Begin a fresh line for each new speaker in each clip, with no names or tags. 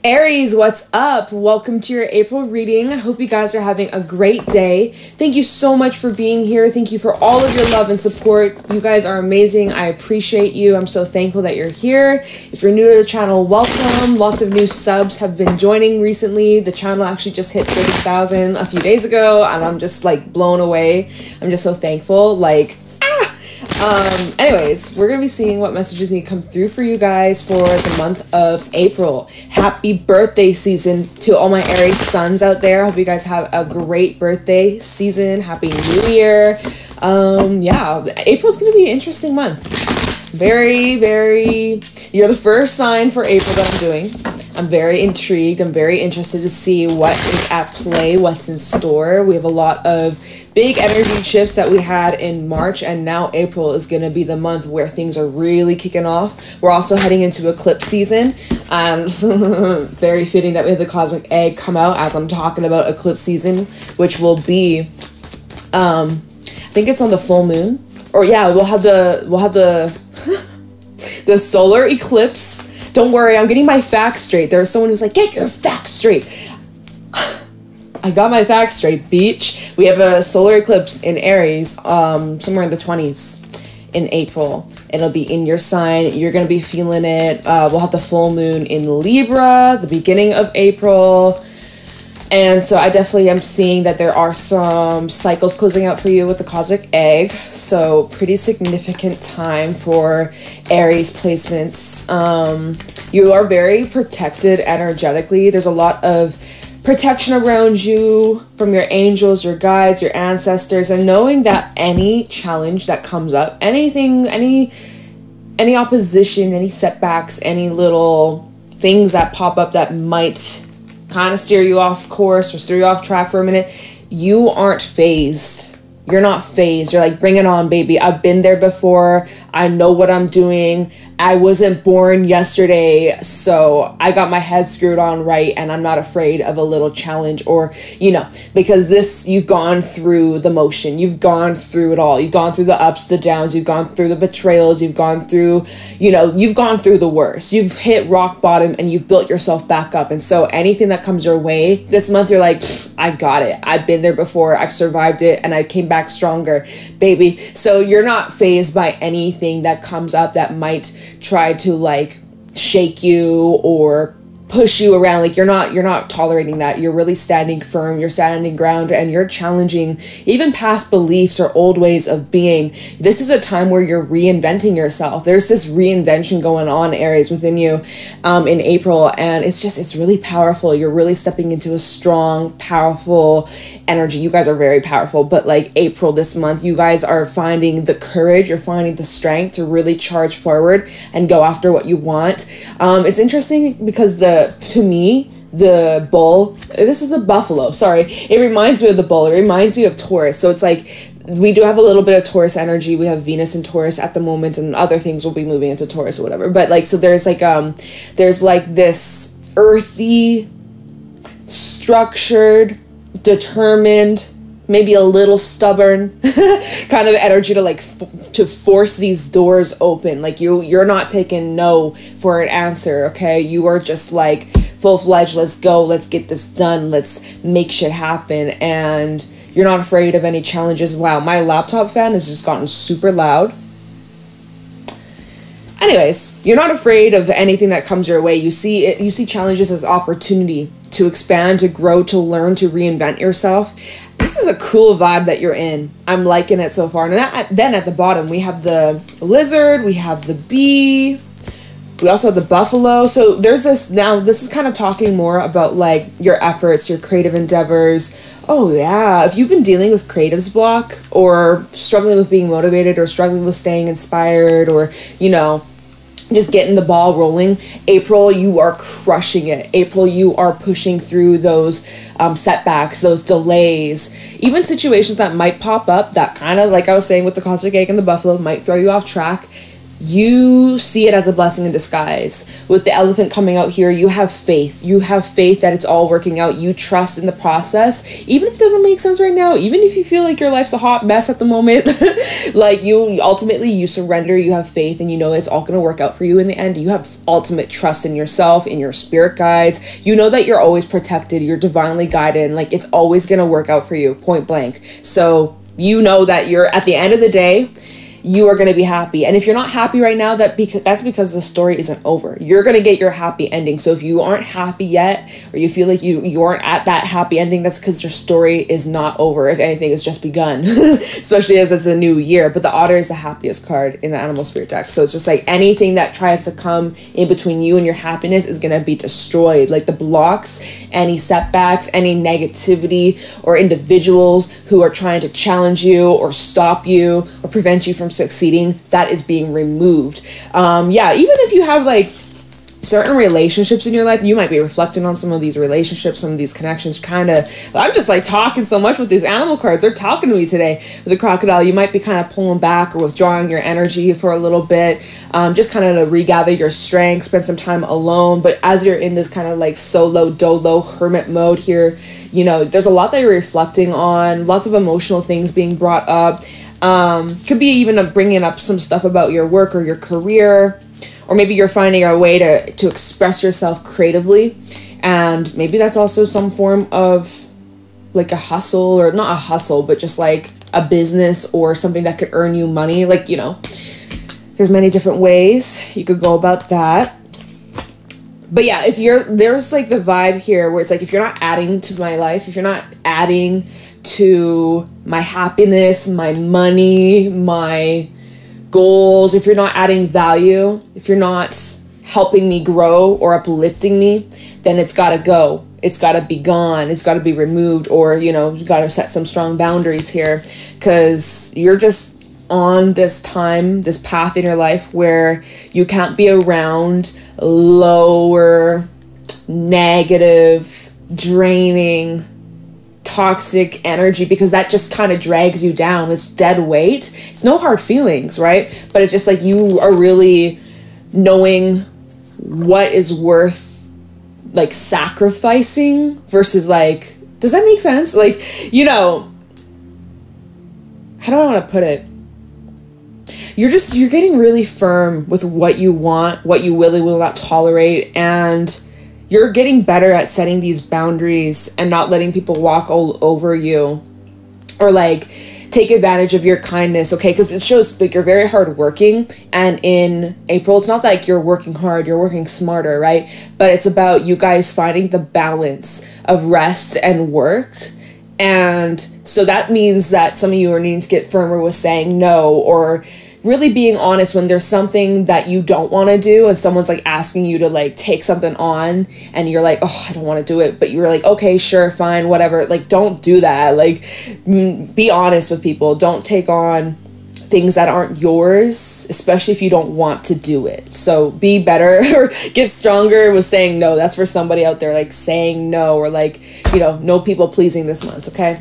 Aries, what's up? Welcome to your April reading. I hope you guys are having a great day. Thank you so much for being here. Thank you for all of your love and support. You guys are amazing. I appreciate you. I'm so thankful that you're here. If you're new to the channel, welcome. Lots of new subs have been joining recently. The channel actually just hit 30,000 a few days ago, and I'm just like blown away. I'm just so thankful. Anyways, we're gonna be seeing what messages need to come through for you guys for the month of April. Happy birthday season to all my Aries sons out there. Hope you guys have a great birthday season. Happy New Year. Yeah, April's gonna be an interesting month. You're the first sign for April that I'm doing. I'm very intrigued. I'm very interested to see what is at play, what's in store. We have a lot of big energy shifts that we had in March, and now April is going to be the month where things are really kicking off. We're also heading into eclipse season, and very fitting that we have the cosmic egg come out as I'm talking about eclipse season, which will be, I think it's on the full moon. Or yeah, we'll have the the solar eclipse. Don't worry, I'm getting my facts straight. There was someone who's like, get your facts straight. I got my facts straight, bitch. We have a solar eclipse in Aries, somewhere in the 20s in April. It'll be in your sign. You're going to be feeling it. We'll have the full moon in Libra, the beginning of April. And so I definitely am seeing that there are some cycles closing out for you with the cosmic egg. So pretty significant time for Aries placements. You are very protected energetically. There's a lot of protection around you from your angels, your guides, your ancestors, and knowing that any challenge that comes up, anything, any opposition, any setbacks, any little things that pop up that might kind of steer you off course or steer you off track for a minute, you aren't phased. You're not phased. You're like, bring it on, baby. I've been there before. I know what I'm doing. I wasn't born yesterday, so I got my head screwed on right, and I'm not afraid of a little challenge, or, you know, because you've gone through the motion. You've gone through it all. You've gone through the ups, the downs. You've gone through the betrayals. You've gone through, you've gone through the worst. You've hit rock bottom, and you've built yourself back up. And so anything that comes your way this month, you're like, I got it. I've been there before. I've survived it, and I came back stronger, baby. So you're not fazed by anything that comes up that might try to like shake you or push you around. Like you're not tolerating that. You're really standing firm. You're standing ground, and you're challenging even past beliefs or old ways of being. This is a time where you're reinventing yourself. There's this reinvention going on, Aries, within you in April, and it's really powerful. You're really stepping into a strong, powerful energy. You guys are very powerful, but like April this month, you guys are finding the courage, you're finding the strength to really charge forward and go after what you want. It's interesting because to me, the bull, this is the buffalo, sorry, it reminds me of the bull, it reminds me of Taurus. So it's like, we do have a little bit of Taurus energy. We have Venus in Taurus at the moment, and other things will be moving into Taurus or whatever. But like, so there's like this earthy, structured, determined, maybe a little stubborn kind of energy to like to force these doors open. Like you're not taking no for an answer, okay? You are just like full-fledged, let's go, let's get this done, let's make shit happen, and you're not afraid of any challenges. Wow, my laptop fan has just gotten super loud. Anyways, you're not afraid of anything that comes your way. You see challenges as opportunity to expand, to grow, to learn, to reinvent yourself. This is a cool vibe that you're in. I'm liking it so far. And then at the bottom, we have the lizard, we have the bee, we also have the buffalo. So there's this, now this is kind of talking more about like your efforts, your creative endeavors. Oh yeah, if you've been dealing with creative's block, or struggling with being motivated, or struggling with staying inspired, or, just getting the ball rolling, April, you are crushing it. April, you are pushing through those setbacks, those delays, even situations that might pop up that kind of, like I was saying with the cosmic egg and the buffalo, might throw you off track. you see it as a blessing in disguise. With the elephant coming out here, you have faith. You have faith that it's all working out. You trust in the process, even if it doesn't make sense right now, even if you feel like your life's a hot mess at the moment. Like, you ultimately, you surrender, you have faith, and you know it's all going to work out for you in the end. You have ultimate trust in yourself, in your spirit guides. You know that you're always protected, you're divinely guided, and like, it's always going to work out for you, point blank. So you know that you're, at the end of the day, you are going to be happy. And if you're not happy right now, that's because the story isn't over. You're going to get your happy ending. So if you aren't happy yet, or you feel like you aren't at that happy ending, that's because your story is not over. If anything, it's just begun, especially as it's a new year. But the otter is the happiest card in the animal spirit deck. So it's just like anything that tries to come in between you and your happiness is going to be destroyed. Like the blocks, any setbacks, any negativity, or individuals who are trying to challenge you or stop you or prevent you from succeeding, that is being removed. Yeah, even if you have like certain relationships in your life, you might be reflecting on some of these relationships, some of these connections. Kind of, I'm just like talking so much with these animal cards. They're talking to me today. With the crocodile, you might be kind of pulling back or withdrawing your energy for a little bit, just kind of to regather your strength, spend some time alone. But as you're in this kind of like solo dolo hermit mode here, you know, there's a lot that you're reflecting on, lots of emotional things being brought up. Could be even bringing up some stuff about your work or your career, or maybe you're finding a way to express yourself creatively, and maybe that's also some form of like a hustle, or not a hustle, but just like a business or something that could earn you money. Like, you know, there's many different ways you could go about that. But yeah, there's like the vibe here where it's like, if you're not adding to my life, if you're not adding to my happiness, my money, my goals, if you're not adding value, if you're not helping me grow or uplifting me, then it's got to go. It's got to be gone. It's got to be removed, or, you know, you got to set some strong boundaries here, because you're just on this path in your life where you can't be around lower, negative, draining, toxic energy, because that just kind of drags you down. It's dead weight. It's no hard feelings, right? But it's just like you are really knowing what is worth like sacrificing versus like, does that make sense? Like, you know, how do I want to put it? You're getting really firm with what you want, what you will not tolerate, and you're getting better at setting these boundaries and not letting people walk all over you or like take advantage of your kindness, okay? Because it shows like you're very hardworking, and in April, it's not like you're working hard, you're working smarter, right? But it's about you guys finding the balance of rest and work. And so that means that some of you are needing to get firmer with saying no, or really being honest when there's something that you don't want to do and someone's like asking you to like take something on and you're like, oh, I don't want to do it, but you're like, okay, sure, fine, whatever. Like, don't do that. Like, be honest with people. Don't take on things that aren't yours, especially if you don't want to do it. So be better or get stronger with saying no. That's for somebody out there, like saying no, or like, you know, no people pleasing this month, okay?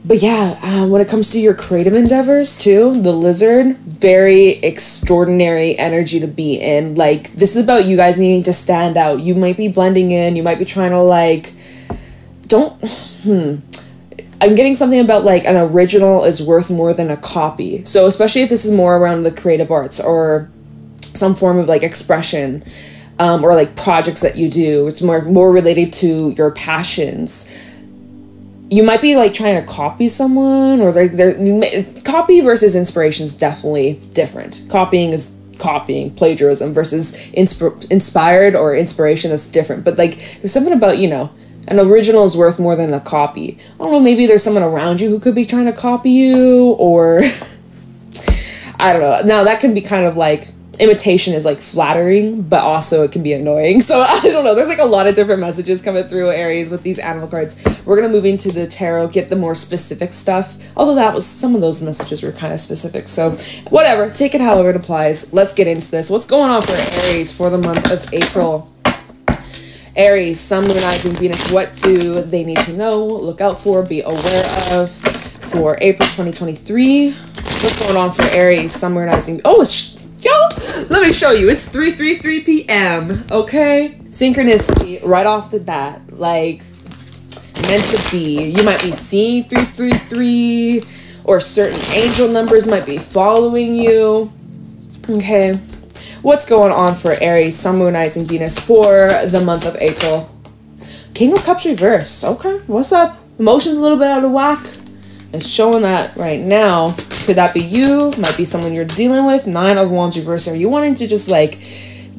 But yeah, when it comes to your creative endeavors too, the lizard, very extraordinary energy to be in. Like, this is about you guys needing to stand out. You might be blending in. You might be trying to like, I'm getting something about like an original is worth more than a copy. So especially if this is more around the creative arts or some form of like expression, or like projects that you do, it's more related to your passions. You might be like trying to copy someone, or like copy versus inspiration is definitely different. Copying is copying, plagiarism versus inspired or inspiration is different. But like, there's something about, you know, an original is worth more than a copy. I don't know, maybe there's someone around you who could be trying to copy you, or I don't know. Now that can be kind of like, imitation is like flattering, but also it can be annoying. So I don't know. There's like a lot of different messages coming through, Aries, with these animal cards. We're going to move into the tarot, get the more specific stuff. Although some of those messages were kind of specific. So whatever, take it however it applies. Let's get into this. What's going on for Aries for the month of April? Aries, Sun, Moon, Rising, Venus. What do they need to know, look out for, be aware of for April 2023? What's going on for Aries, Sun, Moon, Rising? Oh, yo, let me show you. It's 3:33 p.m. Okay, synchronicity right off the bat, like meant to be. You might be seeing 333, or certain angel numbers might be following you. Okay, what's going on for Aries, Sun, Moon, Rising, Venus for the month of April? King of Cups reversed. Okay, what's up? Emotions a little bit out of whack. It's showing that right now. Could that be you? Might be someone you're dealing with. 9 of Wands reversed. Are you wanting to just like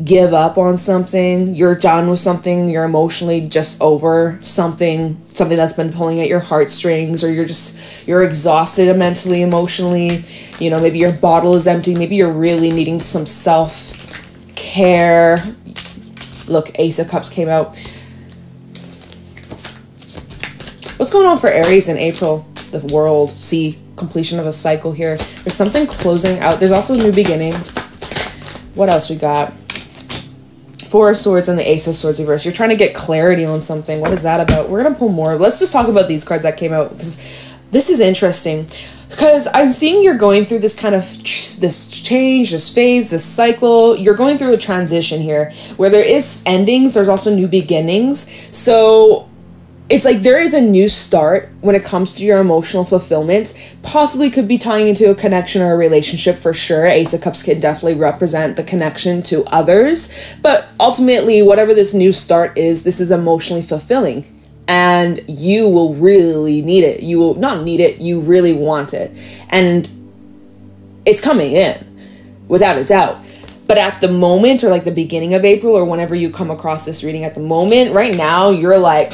give up on something? You're done with something. You're emotionally just over something that's been pulling at your heartstrings, or you're exhausted mentally, emotionally. You know, maybe your bottle is empty. Maybe you're really needing some self-care. Look, Ace of Cups came out. What's going on for Aries in April? The world, see, completion of a cycle here. There's something closing out. There's also a new beginning. What else we got? 4 of Swords and the Ace of Swords reverse. You're trying to get clarity on something. What is that about? We're going to pull more. Let's just talk about these cards that came out, because this is interesting. Because I'm seeing you're going through this kind of this change, this phase, this cycle. You're going through a transition here where there is endings. There's also new beginnings. So it's like there is a new start when it comes to your emotional fulfillment. Possibly could be tying into a connection or a relationship for sure. Ace of Cups can definitely represent the connection to others. But ultimately, whatever this new start is, this is emotionally fulfilling. And you will really need it. You will not need it, you really want it. And it's coming in, without a doubt. But at the moment, or like the beginning of April, or whenever you come across this reading at the moment, right now, you're like,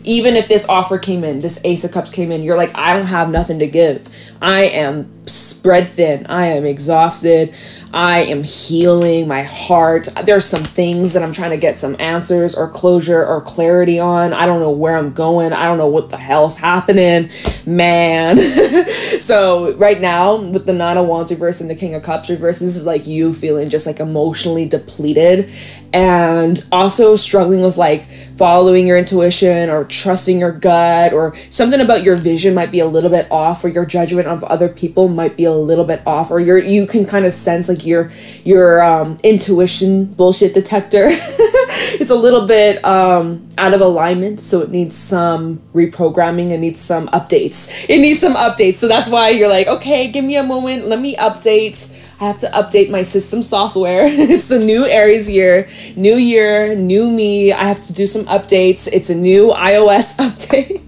even if this offer came in, this Ace of Cups came in, you're like, I don't have nothing to give. I am spread thin. I am exhausted. I am healing my heart. There's some things that I'm trying to get some answers or closure or clarity on. I don't know where I'm going. I don't know what the hell's happening, man. So right now with the 9 of Wands reverse and the King of Cups reverse, this is like you feeling just like emotionally depleted, and also struggling with like following your intuition or trusting your gut, or something about your vision might be a little bit off, or your judgment of other people might be a little bit off, or you can kind of sense like your intuition bullshit detector it's a little bit out of alignment, so it needs some reprogramming. It needs some updates. So that's why you're like, okay, give me a moment, let me update. I have to update my system software. It's the new Aries year, new me. I have to do some updates. It's a new iOS update.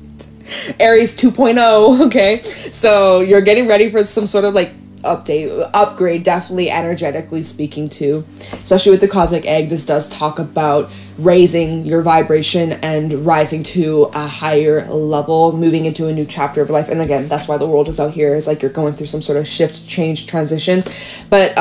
Aries 2.0, okay? So you're getting ready for some sort of like upgrade, definitely energetically speaking too. Especially with the cosmic egg, this does talk about raising your vibration and rising to a higher level, moving into a new chapter of life. And again, that's why the world is out here. It's like you're going through some sort of shift, change, transition. But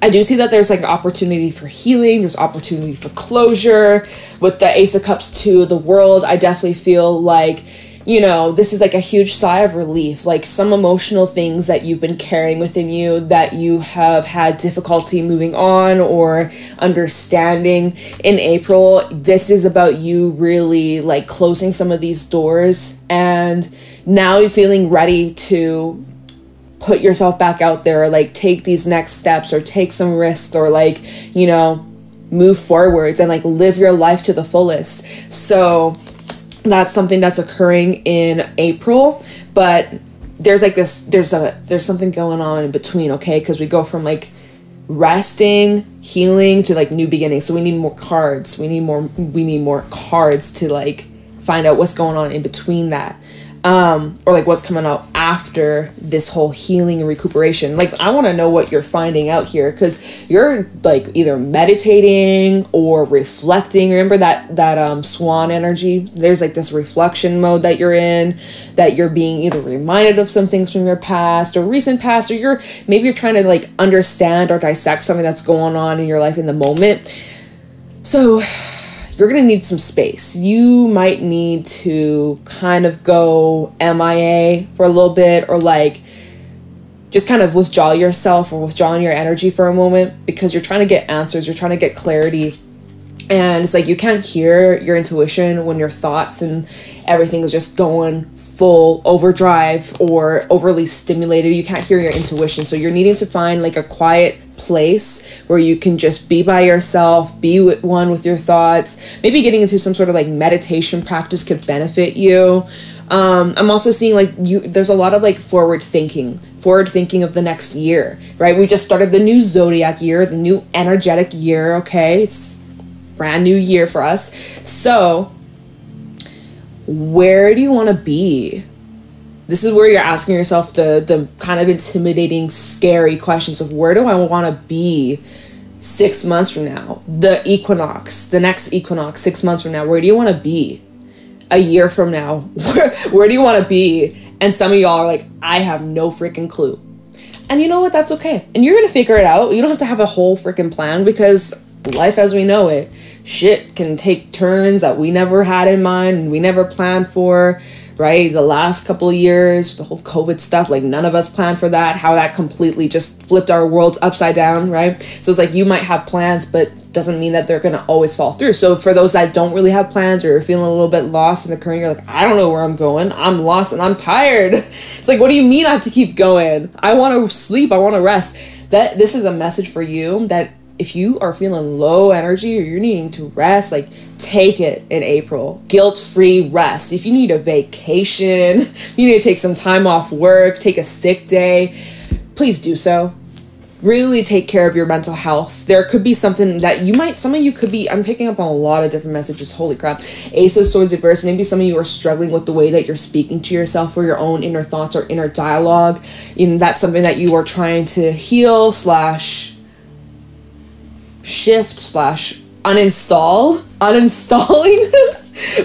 I do see that there's like opportunity for healing. There's opportunity for closure. With the Ace of Cups to the world, I definitely feel like, you know, this is like a huge sigh of relief. Like some emotional things that you've been carrying within you that you have had difficulty moving on or understanding in April. This is about you really like closing some of these doors, and now you're feeling ready to put yourself back out there, or like take these next steps, or take some risks, or like, you know, move forwards and like live your life to the fullest. So that's something that's occurring in April. But there's like this, there's something going on in between, okay? Because we go from like resting, healing to like new beginnings. So we need more cards. We need more cards to like find out what's going on in between that. Or like what's coming out after this whole healing and recuperation. Like I want to know what you're finding out here, because you're like either meditating or reflecting. Remember that swan energy? There's like this reflection mode that you're in, that you're being either reminded of some things from your past or recent past, or maybe you're trying to like understand or dissect something that's going on in your life in the moment. So you're going to need some space. You might need to kind of go MIA for a little bit, or like just kind of withdraw yourself or withdrawing your energy for a moment, because you're trying to get answers. You're trying to get clarity And it's like you can't hear your intuition when your thoughts and everything is just going full overdrive or overly stimulated. You can't hear your intuition. So you're needing to find like a quiet place where you can just be by yourself, be with one with your thoughts. Maybe getting into some sort of like meditation practice could benefit you. I'm also seeing like there's a lot of like forward thinking of the next year, right? We just started the new zodiac year, the new energetic year. Okay, it's brand new year for us. So where do you want to be? This is where you're asking yourself the kind of intimidating, scary questions of where do I want to be 6 months from now? The next equinox, 6 months from now, where do you want to be? A year from now, where do you want to be? And some of y'all are like, I have no freaking clue. And you know what? That's okay. And you're going to figure it out. You don't have to have a whole freaking plan, because life as we know it, shit can take turns that we never had in mind and we never planned for, right? The last couple of years, the whole COVID stuff, like none of us planned for that, how that completely just flipped our worlds upside down, right? So it's like you might have plans, but doesn't mean that they're going to always fall through. So for those that don't really have plans, or you're feeling a little bit lost in the current, you're like, I don't know where I'm going. I'm lost and I'm tired. It's like, what do you mean I have to keep going? I want to sleep. I want to rest. This is a message for you that if you are feeling low energy or you're needing to rest, like take it in April. Guilt-free rest. If you need a vacation, you need to take some time off work, take a sick day, please do so. Really take care of your mental health. There could be something that some of you could be, I'm picking up on a lot of different messages, holy crap. Ace of Swords reverse, maybe some of you are struggling with the way that you're speaking to yourself, or your own inner thoughts or inner dialogue. And that's something that you are trying to heal / shift / uninstalling.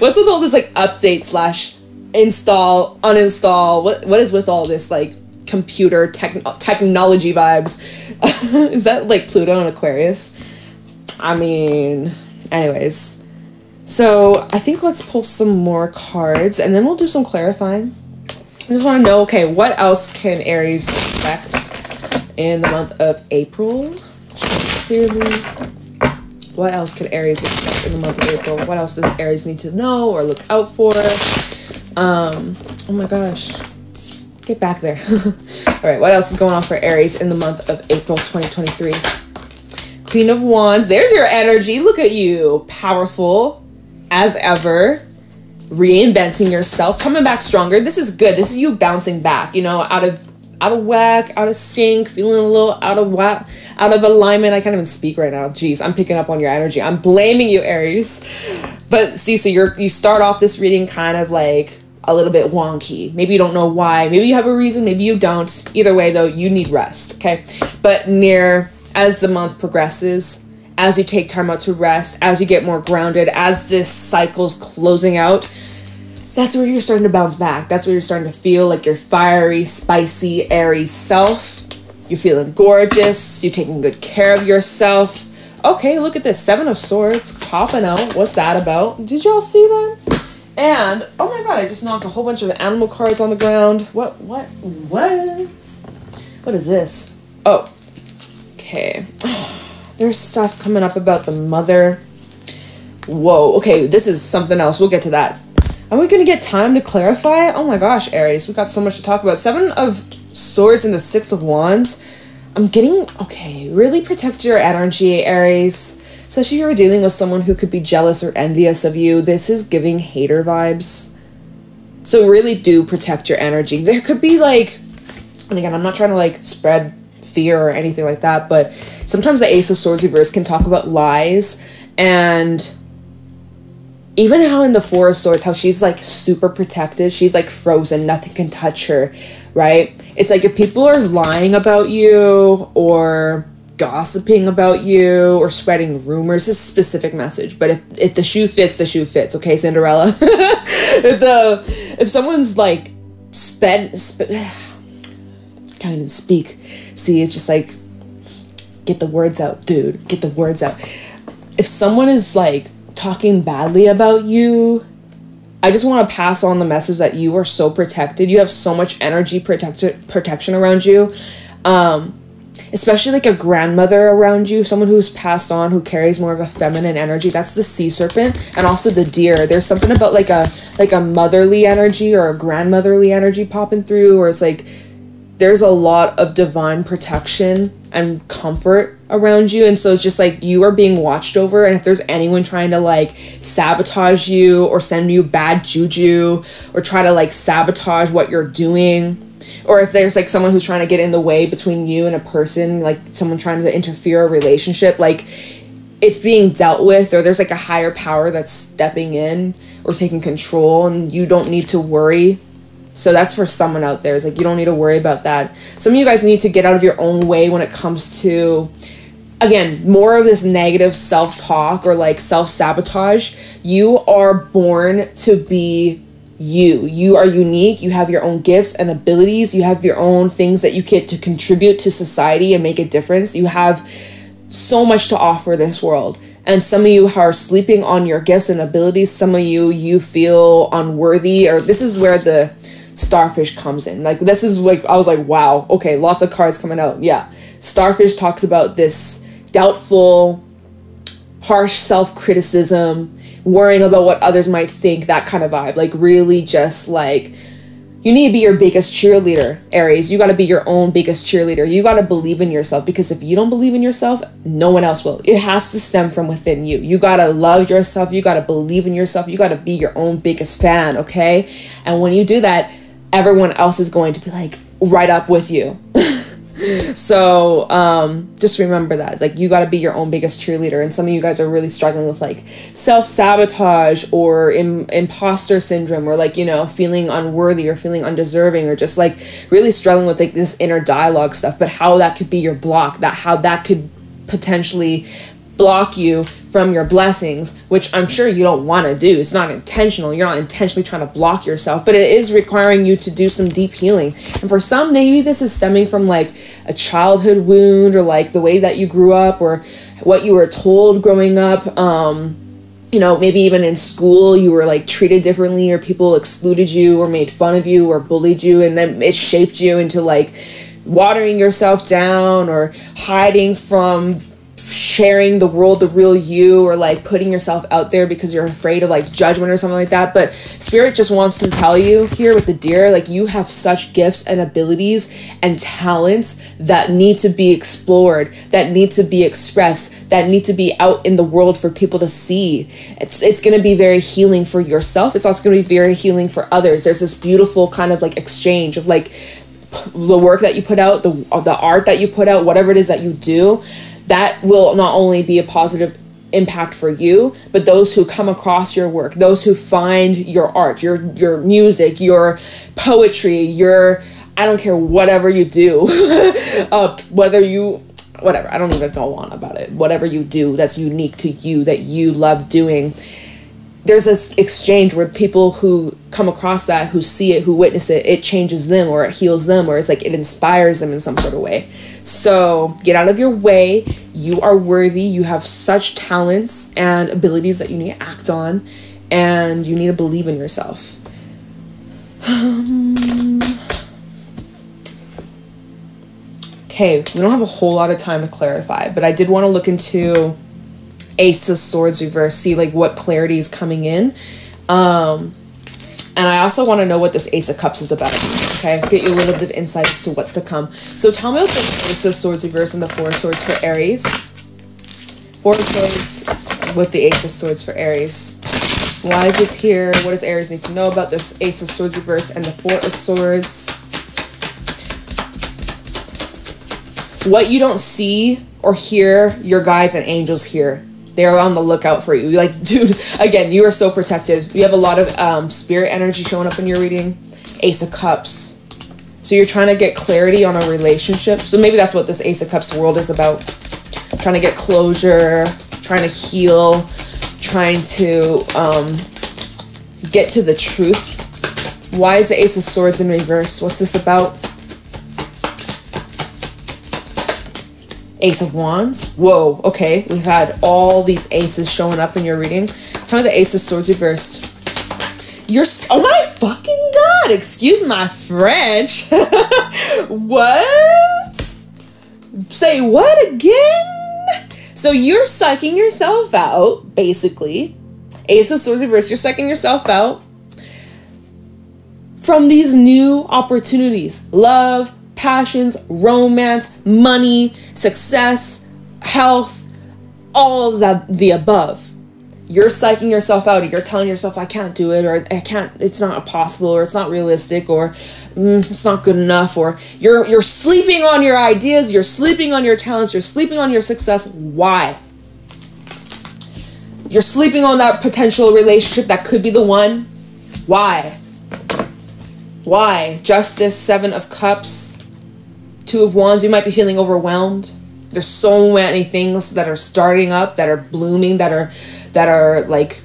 What's with all this like update / install, uninstall? What is with all this like computer technology vibes? Is that like Pluto and Aquarius? I mean, anyways, so I think let's pull some more cards and then we'll do some clarifying. I just want to know, okay, what else can Aries expect in the month of April? Clearly, what else can Aries expect in the month of April? What else does Aries need to know or look out for? Oh my gosh, get back there. All right, what else is going on for Aries in the month of April 2023? Queen of Wands, there's your energy. Look at you, powerful as ever, reinventing yourself, coming back stronger. This is good. This is you bouncing back, you know, out of whack, out of sync, feeling a little out of whack, out of alignment. I can't even speak right now. Jeez, I'm picking up on your energy. I'm blaming you, Aries. But see, so you start off this reading kind of like a little bit wonky. Maybe you don't know why. Maybe you have a reason. Maybe you don't. Either way, though, you need rest, okay? But as the month progresses, as you take time out to rest, as you get more grounded, as this cycle's closing out, that's where you're starting to bounce back. That's where you're starting to feel like your fiery, spicy, airy self. You're feeling gorgeous. You're taking good care of yourself. Okay, look at this. 7 of Swords popping out. What's that about? Did y'all see that? And, oh my god, I just knocked a whole bunch of animal cards on the ground. What is this? Oh, okay. There's stuff coming up about the mother. Whoa, okay, this is something else. We'll get to that. Are we going to get time to clarify? Oh my gosh, Aries, we've got so much to talk about. 7 of Swords and the 6 of Wands. I'm getting, okay, really protect your energy, Aries. Especially if you're dealing with someone who could be jealous or envious of you. This is giving hater vibes. So really do protect your energy. There could be like, and again, I'm not trying to like spread fear or anything like that, but sometimes the Ace of Swords reverse can talk about lies, and even how in the 4 of Swords, how she's like super protected, she's like frozen, nothing can touch her, right? It's like if people are lying about you or gossiping about you or spreading rumors, is a specific message. But if the shoe fits, the shoe fits, okay, Cinderella? if someone's like can't even speak. See, it's just like, get the words out, dude. Get the words out. If someone is like talking badly about you, I just want to pass on the message that you are so protected. You have so much energy protection around you. especially like a grandmother around you, someone who's passed on, who carries more of a feminine energy. That's the sea serpent. And also the deer. There's something about like a motherly energy or a grandmotherly energy popping through, or it's like there's a lot of divine protection and comfort around you. And so it's just like you are being watched over, and if there's anyone trying to like sabotage you or send you bad juju or try to like sabotage what you're doing, or if there's like someone who's trying to get in the way between you and a person, like someone trying to interfere a relationship, like it's being dealt with, or there's like a higher power that's stepping in or taking control, and you don't need to worry. So that's for someone out there. It's like you don't need to worry about that. Some of you guys need to get out of your own way when it comes to, again, more of this negative self-talk or like self-sabotage. You are born to be you. You are unique. You have your own gifts and abilities. You have your own things that you get to contribute to society and make a difference. You have so much to offer this world. And some of you are sleeping on your gifts and abilities. Some of you feel unworthy, or this is where the starfish comes in. Like this is like, I was like, wow, okay, lots of cards coming out. Yeah. Starfish talks about this doubtful, harsh self-criticism, worrying about what others might think, that kind of vibe. Like really just like, you need to be your biggest cheerleader, Aries. You got to be your own biggest cheerleader. You got to believe in yourself, because if you don't believe in yourself, no one else will. It has to stem from within you. You got to love yourself. You got to believe in yourself. You got to be your own biggest fan, okay? And when you do that, everyone else is going to be like right up with you. So just remember that, like, you got to be your own biggest cheerleader. And some of you guys are really struggling with like self-sabotage or imposter syndrome, or like, you know, feeling unworthy or feeling undeserving, or just like really struggling with like this inner dialogue stuff. But how that could be your block, that how that could potentially block you from your blessings, which I'm sure you don't want to do. It's not intentional. You're not intentionally trying to block yourself, but it is requiring you to do some deep healing. And for some, maybe this is stemming from like a childhood wound, or like the way that you grew up, or what you were told growing up. You know, maybe even in school you were like treated differently, or people excluded you or made fun of you or bullied you, and then it shaped you into like watering yourself down, or hiding from sharing the world, the real you, or like putting yourself out there because you're afraid of like judgment or something like that. But Spirit just wants to tell you here with the deer, like, you have such gifts and abilities and talents that need to be explored, that need to be expressed, that need to be out in the world for people to see. It's going to be very healing for yourself. It's also going to be very healing for others. There's this beautiful kind of like exchange of like the work that you put out, the art that you put out, whatever it is that you do, that will not only be a positive impact for you, but those who come across your work, those who find your art, your music, your poetry, your, I don't care, whatever you do, whatever, I don't even go on about it, whatever you do that's unique to you, that you love doing. There's this exchange where people who come across that, who see it, who witness it, it changes them, or it heals them, or it's like it inspires them in some sort of way. So get out of your way. You are worthy. You have such talents and abilities that you need to act on, and you need to believe in yourself. Okay, we don't have a whole lot of time to clarify, but I did want to look into Ace of Swords reverse, see like what clarity is coming in, and I also want to know what this Ace of Cups is about. Okay, get you a little bit of insight as to what's to come. So tell me about this Ace of Swords reverse and the Four of Swords for Aries. Four of Swords with the Ace of Swords for Aries. Why is this here? What does Aries need to know about this Ace of Swords reverse and the Four of Swords? What you don't see or hear, your guides and angels hear. They're on the lookout for you. Like, dude, again, you are so protected. You have a lot of spirit energy showing up in your reading. Ace of Cups. So you're trying to get clarity on a relationship. So maybe that's what this Ace of Cups world is about. Trying to get closure, trying to heal, trying to get to the truth. Why is the Ace of Swords in reverse? What's this about? Ace of Wands. Whoa, okay. We've had all these aces showing up in your reading. Tell me the Ace of Swords reversed. You're... Oh my fucking god! Excuse my French. What? Say what again? So you're psyching yourself out, basically. Ace of Swords reverse, you're psyching yourself out from these new opportunities. Love, passions, romance, money, success, health, all of the above. You're psyching yourself out, or you're telling yourself, I can't do it, or I can't, it's not possible, or it's not realistic, or it's not good enough, or you're sleeping on your ideas, you're sleeping on your talents, you're sleeping on your success. Why? You're sleeping on that potential relationship that could be the one. Why? Why? Justice, Seven of Cups, Two of Wands. You might be feeling overwhelmed. There's so many things that are starting up, that are blooming, that are like,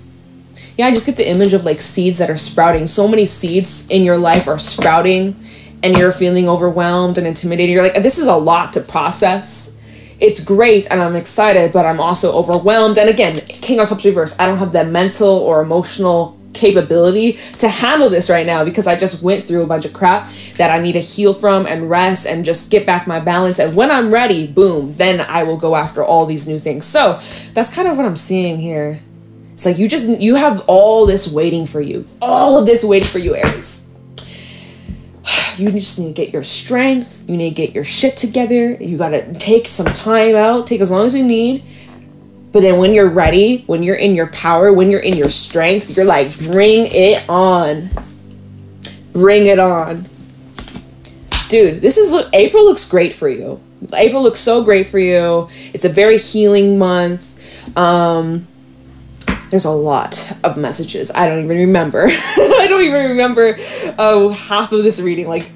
yeah, I just get the image of like seeds that are sprouting. So many seeds in your life are sprouting, and you're feeling overwhelmed and intimidated. You're like, this is a lot to process. It's great, and I'm excited, but I'm also overwhelmed. And again, King of Cups reverse, I don't have the mental or emotional capability to handle this right now, because I just went through a bunch of crap that I need to heal from and rest and just get back my balance. And when I'm ready, boom, then I will go after all these new things. So that's kind of what I'm seeing here. It's like you have all this waiting for you. All of this waiting for you, Aries. You just need to get your strength. You need to get your shit together. You got to take some time out. Take as long as you need. But then when you're ready, when you're in your power, when you're in your strength, you're like, bring it on. Bring it on. Dude, April looks great for you. April looks so great for you. It's a very healing month. There's a lot of messages. I don't even remember. I don't even remember half of this reading. Like,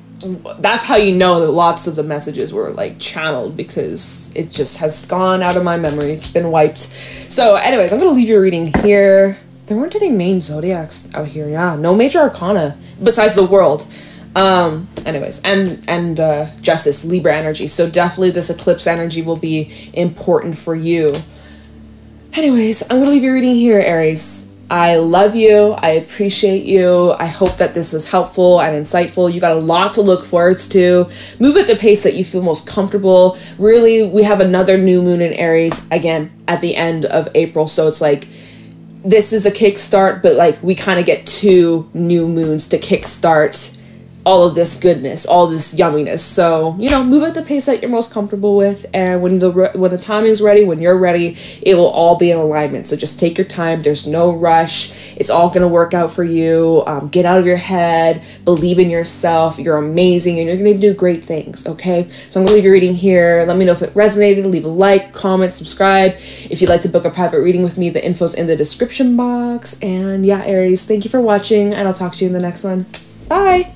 that's how you know that lots of the messages were like channeled, because it just has gone out of my memory. It's been wiped. So anyways, I'm gonna leave your reading here. There weren't any main zodiacs out here. Yeah, no major arcana besides the world. Anyways, and Justice, Libra energy. So definitely this eclipse energy will be important for you. Anyways, I'm gonna leave your reading here, Aries. I love you. I appreciate you. I hope that this was helpful and insightful. You got a lot to look forward to. Move at the pace that you feel most comfortable. Really, we have another new moon in Aries again at the end of April. So it's like, this is a kickstart, but like we kind of get 2 new moons to kickstart all of this goodness, all this yumminess. So, you know, move at the pace that you're most comfortable with, and when the timing's ready, when you're ready, it will all be in alignment. So just take your time. There's no rush. It's all gonna work out for you. Get out of your head, believe in yourself. You're amazing, and you're gonna do great things, okay? So I'm gonna leave your reading here. Let me know if it resonated. Leave a like, comment, subscribe. If you'd like to book a private reading with me, the info's in the description box. And yeah, Aries, thank you for watching, and I'll talk to you in the next one. Bye!